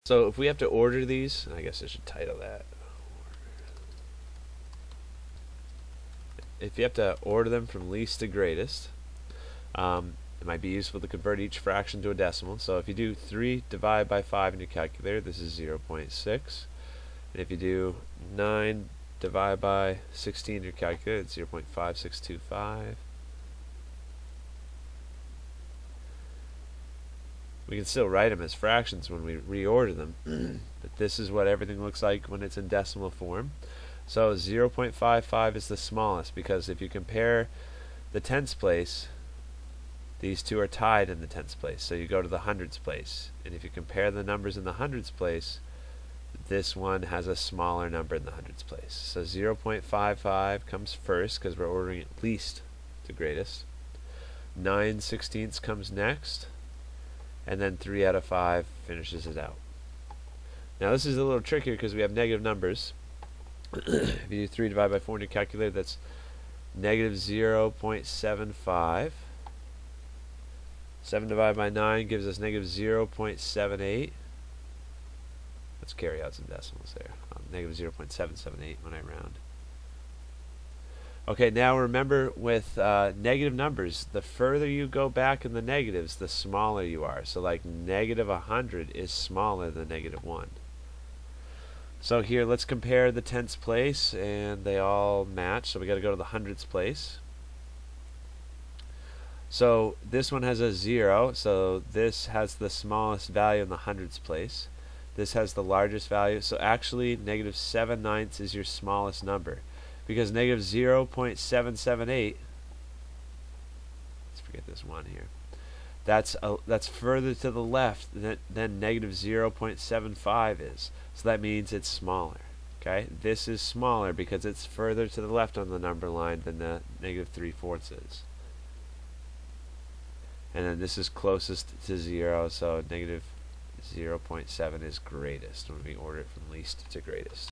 So if we have to order these, I guess I should title that. If you have to order them from least to greatest, it might be useful to convert each fraction to a decimal. So if you do 3 divided by 5 in your calculator, this is 0.6. And if you do 9 divided by 16 in your calculator, it's 0.5625. We can still write them as fractions when we reorder them, but this is what everything looks like when it's in decimal form. So 0.55 is the smallest, because if you compare the tens place, these two are tied in the tens place, so you go to the hundreds place. And if you compare the numbers in the hundreds place, this one has a smaller number in the hundreds place. So 0.55 comes first, because we're ordering it least to greatest. 9/16 comes next. And then 3 out of 5 finishes it out. Now this is a little trickier because we have negative numbers. If you do 3 divided by 4 in your calculator, that's negative 0.75. 7 divided by 9 gives us negative 0.78. Let's carry out some decimals there. Negative 0.778 when I round. Okay, now remember with negative numbers, the further you go back in the negatives, the smaller you are. So like negative 100 is smaller than negative 1. So here, let's compare the tens place, and they all match. So we got to go to the hundreds place. So this one has a 0, so this has the smallest value in the hundreds place. This has the largest value. So actually, negative 7/9 is your smallest number, because negative 0.778, let's forget this 1 here, that's further to the left than negative 0.75 is. So that means it's smaller. Okay, this is smaller because it's further to the left on the number line than the negative 3/4 is. And then this is closest to 0, so negative 0.7 is greatest when we order it from least to greatest.